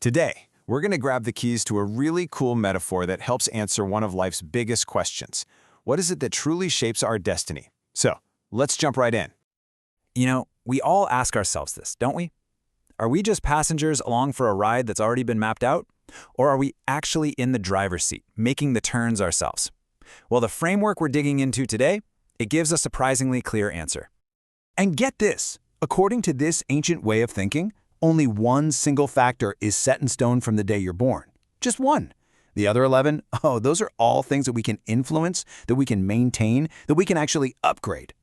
Today, we're going to grab the keys to a really cool metaphor that helps answer one of life's biggest questions. What is it that truly shapes our destiny? So, let's jump right in. We all ask ourselves this, don't we? Are we just passengers along for a ride that's already been mapped out? Or are we actually in the driver's seat, making the turns ourselves? Well, the framework we're digging into today, it gives a surprisingly clear answer. And get this, according to this ancient way of thinking, only one single factor is set in stone from the day you're born. Just one. The other 11, those are all things that we can influence, that we can maintain, that we can actually upgrade.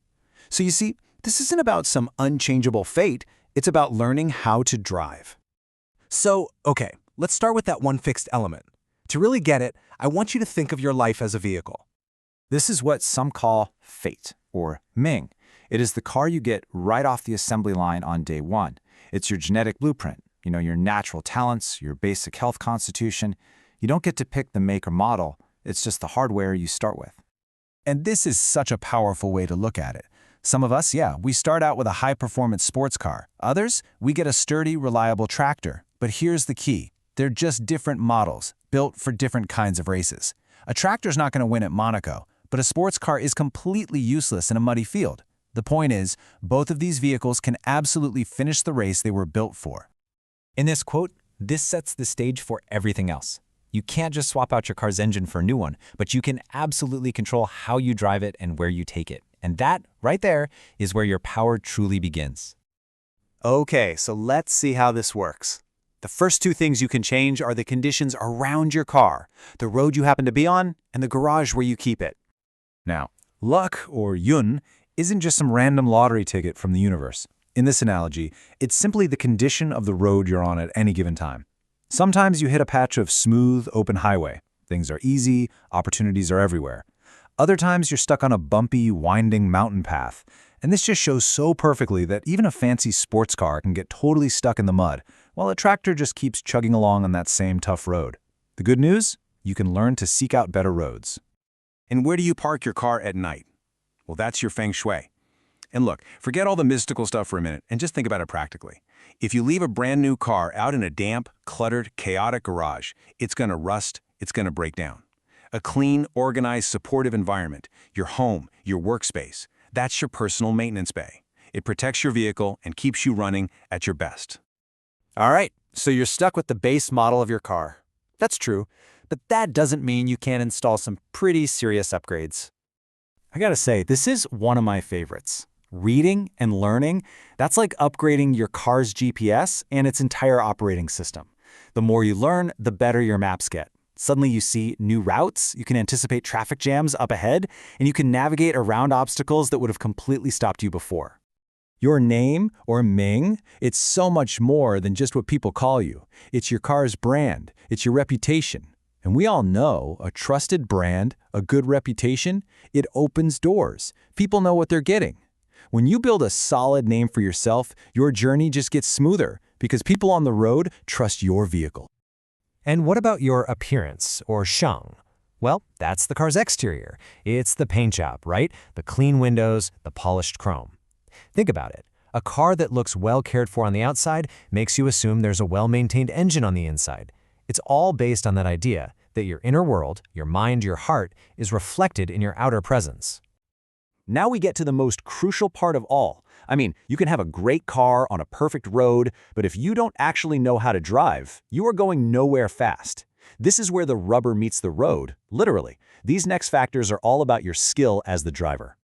So you see, this isn't about some unchangeable fate, it's about learning how to drive. So, okay, let's start with that one fixed element. To really get it, I want you to think of your life as a vehicle. This is what some call fate, or Ming. It is the car you get right off the assembly line on day one. It's your genetic blueprint, your natural talents, your basic health constitution. You don't get to pick the make or model, it's just the hardware you start with. And this is such a powerful way to look at it. Some of us, we start out with a high-performance sports car. Others, we get a sturdy, reliable tractor. But here's the key. They're just different models, built for different kinds of races. A tractor's not going to win at Monaco, but a sports car is completely useless in a muddy field. The point is, both of these vehicles can absolutely finish the race they were built for. In this quote, this sets the stage for everything else. You can't just swap out your car's engine for a new one, but you can absolutely control how you drive it and where you take it. And that, right there, is where your power truly begins. Okay, so let's see how this works. The first two things you can change are the conditions around your car, the road you happen to be on, and the garage where you keep it. Now, luck, or yun, isn't just some random lottery ticket from the universe. In this analogy, it's simply the condition of the road you're on at any given time. Sometimes you hit a patch of smooth, open highway. Things are easy, opportunities are everywhere. Other times you're stuck on a bumpy, winding mountain path. And this just shows so perfectly that even a fancy sports car can get totally stuck in the mud, while a tractor just keeps chugging along on that same tough road. The good news? You can learn to seek out better roads. And where do you park your car at night? Well, that's your feng shui. And look, forget all the mystical stuff for a minute and just think about it practically. If you leave a brand new car out in a damp, cluttered, chaotic garage, it's going to rust, it's going to break down. A clean, organized, supportive environment, your home, your workspace, that's your personal maintenance bay. It protects your vehicle and keeps you running at your best. All right, so you're stuck with the base model of your car. That's true, but that doesn't mean you can't install some pretty serious upgrades. I gotta say, this is one of my favorites. Reading and learning, that's like upgrading your car's GPS and its entire operating system. The more you learn, the better your maps get. Suddenly you see new routes, you can anticipate traffic jams up ahead, and you can navigate around obstacles that would have completely stopped you before. Your name, or Ming, it's so much more than just what people call you. It's your car's brand, it's your reputation. And we all know a trusted brand, a good reputation, it opens doors. People know what they're getting. When you build a solid name for yourself, your journey just gets smoother because people on the road trust your vehicle. And what about your appearance, or sheng? Well, that's the car's exterior. It's the paint job, right? The clean windows, the polished chrome. Think about it. A car that looks well cared for on the outside makes you assume there's a well-maintained engine on the inside. It's all based on that idea that your inner world, your mind, your heart, is reflected in your outer presence. Now we get to the most crucial part of all. I mean, you can have a great car on a perfect road, but if you don't actually know how to drive, you are going nowhere fast. This is where the rubber meets the road, literally. These next factors are all about your skill as the driver.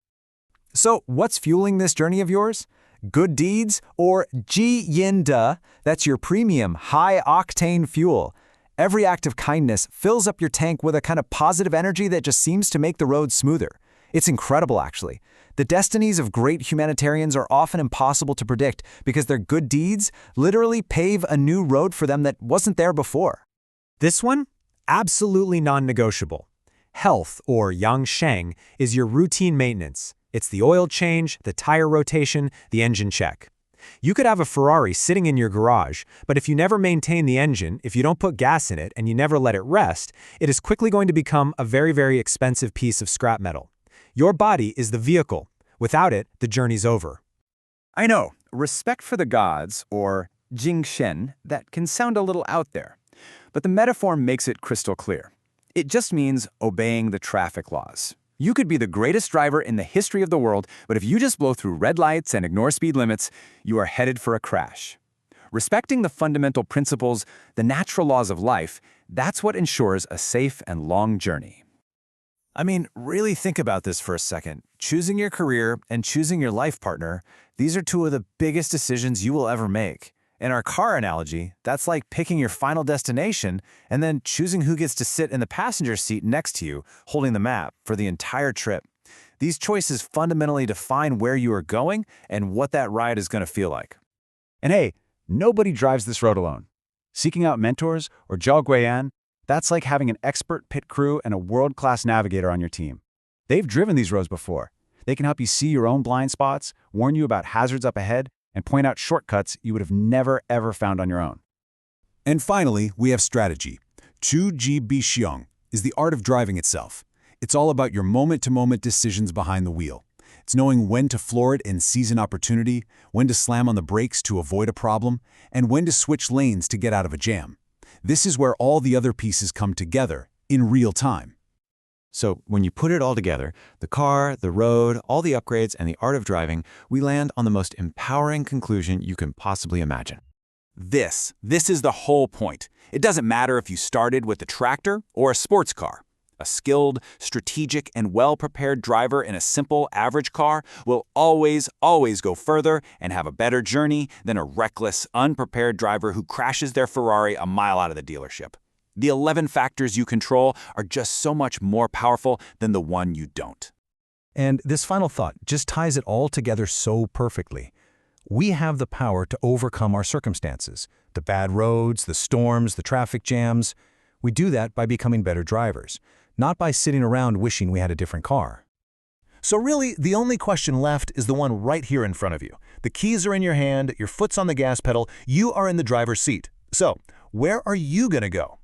So what's fueling this journey of yours? Good deeds, or ji yin da, that's your premium, high-octane fuel. Every act of kindness fills up your tank with a kind of positive energy that just seems to make the road smoother. It's incredible, actually. The destinies of great humanitarians are often impossible to predict because their good deeds literally pave a new road for them that wasn't there before. This one? Absolutely non-negotiable. Health, or yang sheng, is your routine maintenance. It's the oil change, the tire rotation, the engine check. You could have a Ferrari sitting in your garage, but if you never maintain the engine, if you don't put gas in it, and you never let it rest, it is quickly going to become a very, very expensive piece of scrap metal. Your body is the vehicle. Without it, the journey's over. I know, respect for the gods, or jingshen that can sound a little out there, but the metaphor makes it crystal clear. It just means obeying the traffic laws. You could be the greatest driver in the history of the world, but if you just blow through red lights and ignore speed limits, you are headed for a crash. Respecting the fundamental principles, the natural laws of life, that's what ensures a safe and long journey. I mean, really think about this for a second. Choosing your career and choosing your life partner, these are two of the biggest decisions you will ever make. In our car analogy, that's like picking your final destination and then choosing who gets to sit in the passenger seat next to you, holding the map for the entire trip. These choices fundamentally define where you are going and what that ride is going to feel like. And hey, nobody drives this road alone. Seeking out mentors or Zhao Guiyan, that's like having an expert pit crew and a world-class navigator on your team. They've driven these roads before. They can help you see your own blind spots, warn you about hazards up ahead, and point out shortcuts you would have never, ever found on your own. And finally, we have strategy. Chu Ji Bi Xiong is the art of driving itself. It's all about your moment-to-moment decisions behind the wheel. It's knowing when to floor it and seize an opportunity, when to slam on the brakes to avoid a problem, and when to switch lanes to get out of a jam. This is where all the other pieces come together in real time. So when you put it all together, the car, the road, all the upgrades, and the art of driving, we land on the most empowering conclusion you can possibly imagine. This is the whole point. It doesn't matter if you started with a tractor or a sports car. A skilled, strategic, and well-prepared driver in a simple, average car will always go further and have a better journey than a reckless, unprepared driver who crashes their Ferrari a mile out of the dealership. The 11 factors you control are just so much more powerful than the one you don't. And this final thought just ties it all together so perfectly. We have the power to overcome our circumstances, the bad roads, the storms, the traffic jams. We do that by becoming better drivers, not by sitting around wishing we had a different car. So really, the only question left is the one right here in front of you. The keys are in your hand, your foot's on the gas pedal, you are in the driver's seat. So, where are you going to go?